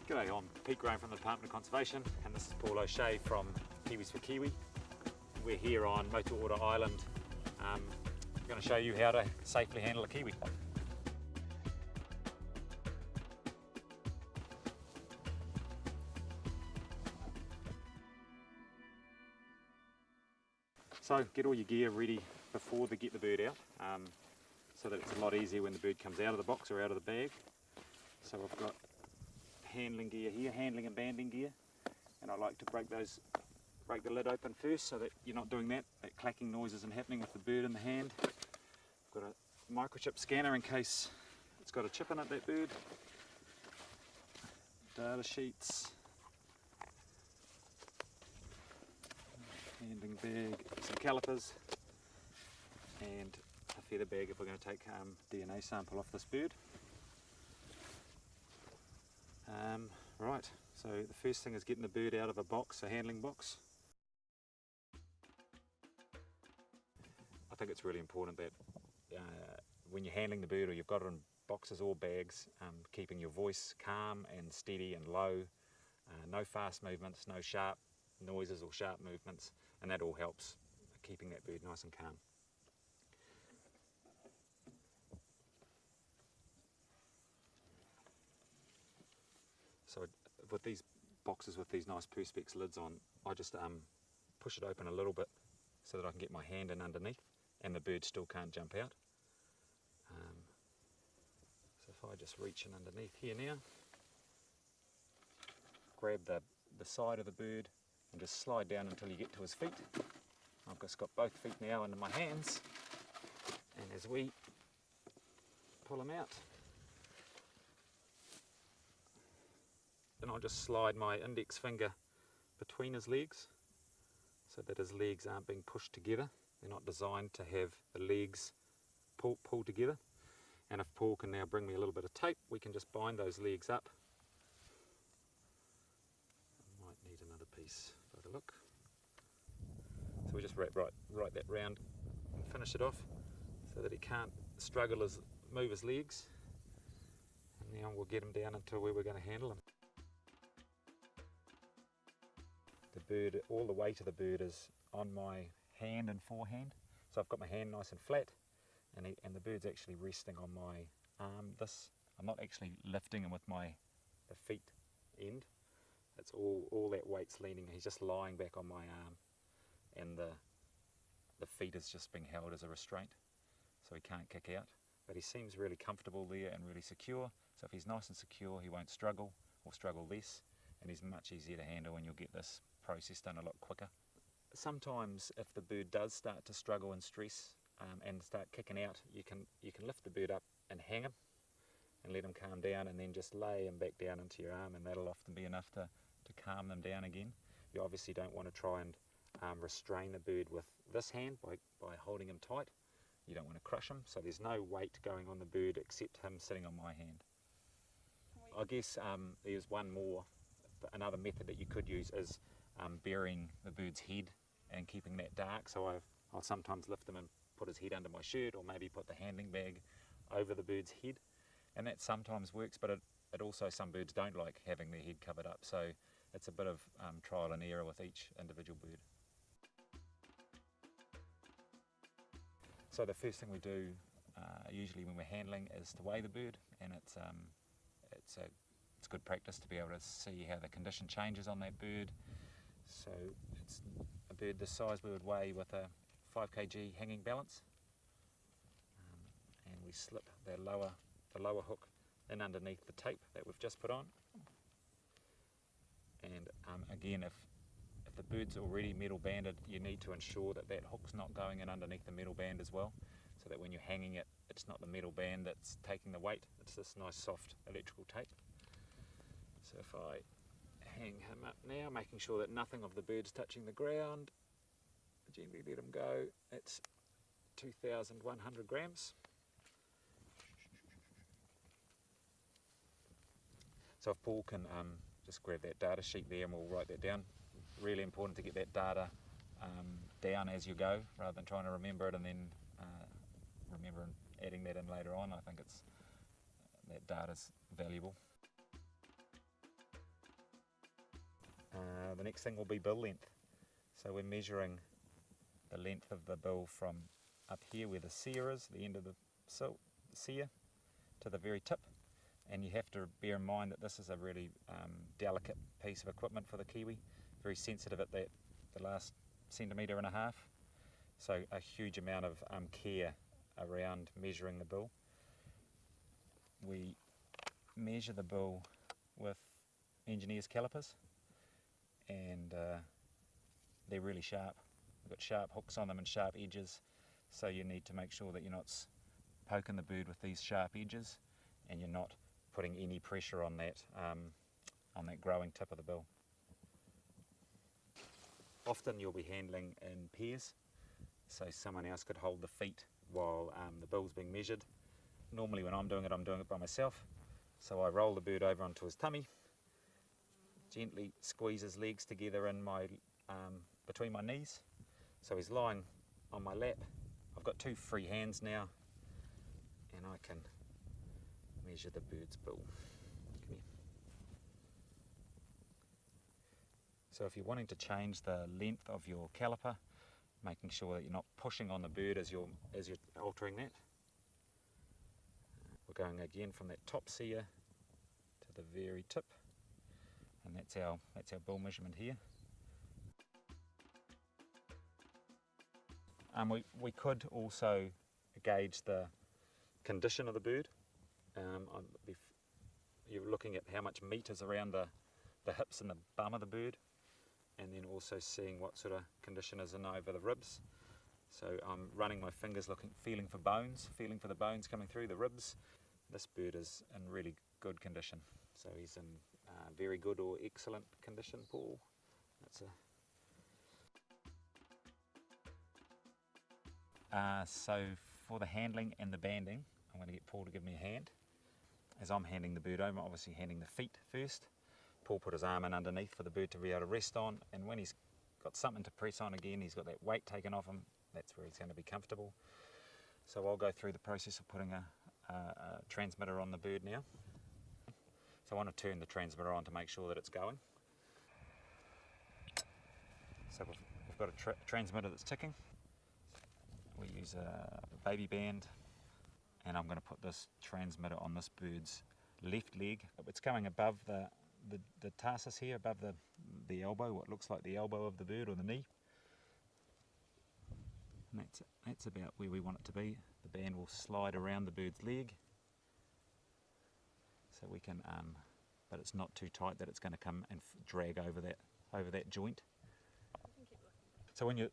G'day, I'm Pete Graham from the Department of Conservation, and this is Paul O'Shea from Kiwis for Kiwi. We're here on Motuora Island. I'm going to show you how to safely handle a kiwi. So get all your gear ready before they get the bird out, so that it's a lot easier when the bird comes out of the box or out of the bag. So I've got handling gear here, handling and banding gear, and I like to break the lid open first so that you're not doing that clacking noise isn't happening with the bird in the hand. I've got a microchip scanner in case it's got a chip in it, that bird. Data sheets, handling bag, some calipers, and a feather bag if we're going to take DNA sample off this bird. Right, so the first thing is getting the bird out of a box, a handling box. I think it's really important that when you're handling the bird, or you've got it in boxes or bags, keeping your voice calm and steady and low, no fast movements, no sharp noises or sharp movements, and that all helps keeping that bird nice and calm. So with these boxes with these nice perspex lids on, I just push it open a little bit so that I can get my hand in underneath and the bird still can't jump out. So if I just reach in underneath here now, grab the side of the bird and just slide down until you get to his feet. I've just got both feet now into my hands, and as we pull him out, then I'll just slide my index finger between his legs so that his legs aren't being pushed together. They're not designed to have the legs pull together. And if Paul can now bring me a little bit of tape, we can just bind those legs up. I might need another piece by the look. So we just wrap right that round and finish it off so that he can't struggle move his legs. And now we'll get him down until where we're going to handle him. The bird, all the weight of the bird is on my hand and forehand. So I've got my hand nice and flat, and the bird's actually resting on my arm. I'm not actually lifting him with the feet end. It's all that weight's leaning. He's just lying back on my arm, and the feet is just being held as a restraint, so he can't kick out. But he seems really comfortable there and really secure. So if he's nice and secure, he won't struggle or struggle less, and he's much easier to handle, and you'll get this process done a lot quicker. Sometimes if the bird does start to struggle and stress and start kicking out, you can lift the bird up and hang him and let him calm down, and then just lay him back down into your arm, and that'll often be enough to calm them down again. You obviously don't want to try and restrain the bird with this hand by holding him tight. You don't want to crush him, so there's no weight going on the bird except him sitting on my hand. I guess there's another method that you could use is burying the bird's head and keeping that dark. So I'll sometimes lift him and put his head under my shirt, or maybe put the handling bag over the bird's head, and that sometimes works, but it also, some birds don't like having their head covered up, so it's a bit of trial and error with each individual bird. So the first thing we do usually when we're handling is to weigh the bird, and it's good practice to be able to see how the condition changes on that bird. So it's a bird this size we would weigh with a 5 kg hanging balance, and we slip the lower hook in underneath the tape that we've just put on. And again, if the bird's already metal banded, you need to ensure that hook's not going in underneath the metal band as well, so that when you're hanging it, it's not the metal band that's taking the weight, it's this nice soft electrical tape. So if I hang him up now, making sure that nothing of the bird's touching the ground, gently let him go. It's 2,100 grams. So if Paul can just grab that data sheet there, and we'll write that down. Really important to get that data down as you go, rather than trying to remember it and then remember adding that in later on. I think that data's valuable. The next thing will be bill length. So we're measuring the length of the bill from up here where the sear is, the end of the sear, to the very tip. And you have to bear in mind that this is a really delicate piece of equipment for the Kiwi, very sensitive at the last 1.5 centimetres. So a huge amount of care around measuring the bill. We measure the bill with engineer's calipers, and they're really sharp. They've got sharp hooks on them and sharp edges, so you need to make sure that you're not poking the bird with these sharp edges, and you're not putting any pressure on that growing tip of the bill. Often you'll be handling in pairs, so someone else could hold the feet while the bill's being measured. Normally when I'm doing it by myself. So I roll the bird over onto his tummy, gently squeeze his legs together in between my knees. So he's lying on my lap. I've got 2 free hands now, and I can measure the bird's bill. Come here. So if you're wanting to change the length of your caliper, making sure that you're not pushing on the bird as you're altering that. We're going again from that top sear to the very tip, and that's our bill measurement here. We could also gauge the condition of the bird. You're looking at how much meat is around the hips and the bum of the bird, and then also seeing what sort of condition is in over the ribs. So I'm running my fingers, feeling for the bones coming through the ribs. This bird is in really good condition. So he's in very good or excellent condition, Paul. So for the handling and the banding, I'm going to get Paul to give me a hand. As I'm handing the bird over, I'm obviously handing the feet first. Paul put his arm in underneath for the bird to be able to rest on, and when he's got something to press on again, he's got that weight taken off him, that's where he's going to be comfortable. So I'll go through the process of putting a transmitter on the bird now. So I want to turn the transmitter on to make sure that it's going. So we've got a transmitter that's ticking. We use a baby band, and I'm going to put this transmitter on this bird's left leg. It's coming above the tarsus here, above the elbow, what looks like the elbow of the bird or the knee. And that's about where we want it to be. The band will slide around the bird's leg, so we can, but it's not too tight that it's going to come and drag over that joint. So when you're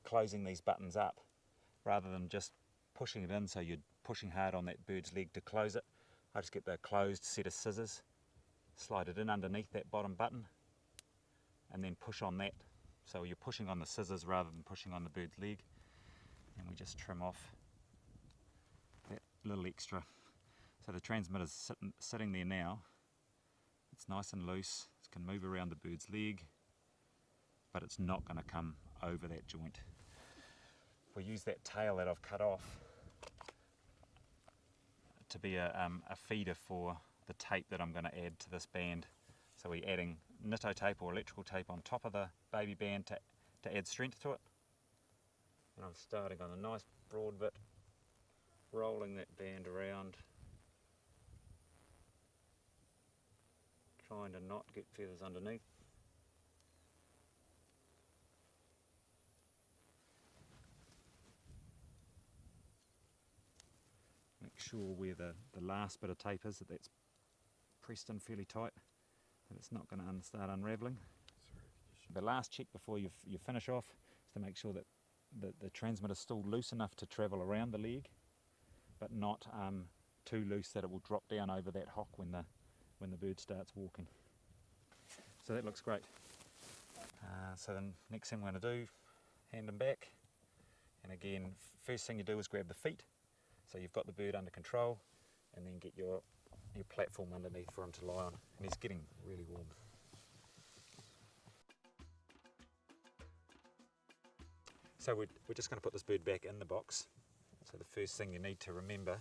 closing these buttons up, rather than just pushing it in, so you're pushing hard on that bird's leg to close it, I just get the closed set of scissors, slide it in underneath that bottom button, and then push on that. So you're pushing on the scissors rather than pushing on the bird's leg, and we just trim off that little extra. So the transmitter's sitting there now. It's nice and loose. It can move around the bird's leg, but it's not going to come over that joint. We use that tail that I've cut off to be a feeder for the tape that I'm going to add to this band. So we're adding nitto tape or electrical tape on top of the baby band to add strength to it. And I'm starting on a nice broad bit, rolling that band around, trying to not get feathers underneath. Make sure where the last bit of tape is, that's pressed in fairly tight, and it's not going to start unravelling. The last check before you finish off is to make sure that the transmitter is still loose enough to travel around the leg, but not too loose that it will drop down over that hock when the bird starts walking. So that looks great. So the next thing we're going to do, hand them back, and again, first thing you do is grab the feet. So you've got the bird under control, and then get your platform underneath for him to lie on. And he's getting really warm. So we're just going to put this bird back in the box. So the first thing you need to remember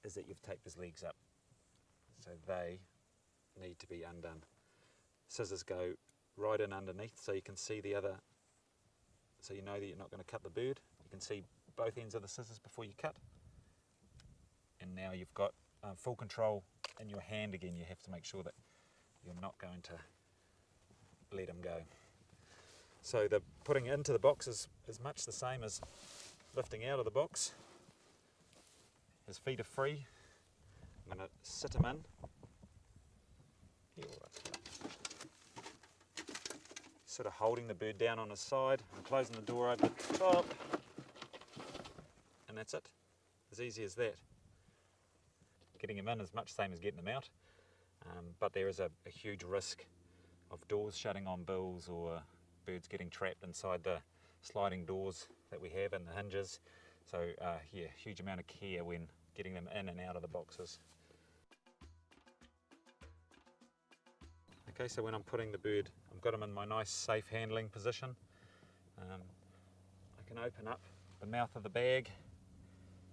is that you've taped his legs up. So they need to be undone. scissors go right in underneath so you can see the other, so you know that you're not going to cut the bird. You can see both ends of the scissors before you cut. And now you've got full control in your hand again. You have to make sure that you're not going to let them go. So the putting into the box is much the same as lifting out of the box. His feet are free. I'm going to sit him in. Sort of holding the bird down on his side and closing the door over the top. And that's it. As easy as that. Getting him in is much the same as getting him out. But there is a huge risk of doors shutting on bills or birds getting trapped inside the sliding doors that we have and the hinges. So yeah, huge amount of care when getting them in and out of the boxes. Okay, so when I'm putting the bird, I've got him in my nice safe handling position. I can open up the mouth of the bag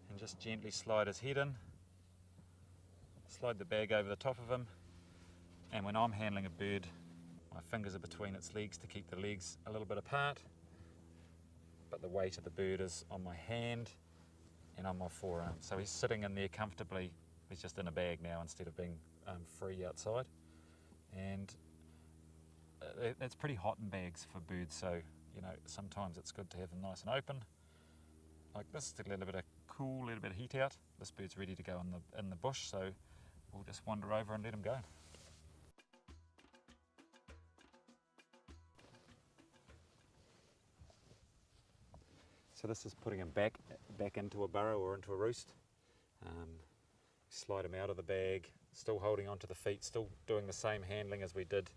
and just gently slide his head in. Slide the bag over the top of him, and when I'm handling a bird, my fingers are between its legs to keep the legs a little bit apart, but the weight of the bird is on my hand and on my forearm. So he's sitting in there comfortably. He's just in a bag now instead of being free outside. And it's pretty hot in bags for birds, so you know sometimes it's good to have them nice and open like this to let a bit of cool, let a bit of heat out. This bird's ready to go in the bush, so we'll just wander over and let him go. So this is putting him back into a burrow or into a roost. Slide him out of the bag, still holding onto the feet, still doing the same handling as we did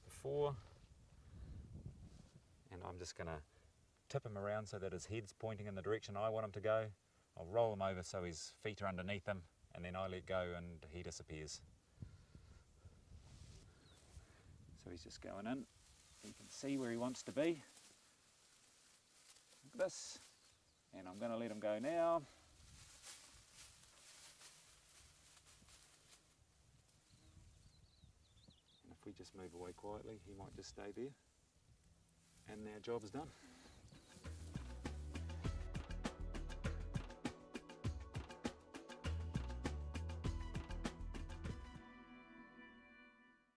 before. And I'm just going to tip him around so that his head's pointing in the direction I want him to go. I'll roll him over so his feet are underneath him, and then I let go and he disappears. So he's just going in. You can see where he wants to be. Like this. And I'm going to let him go now. If we just move away quietly, he might just stay there, and our job is done.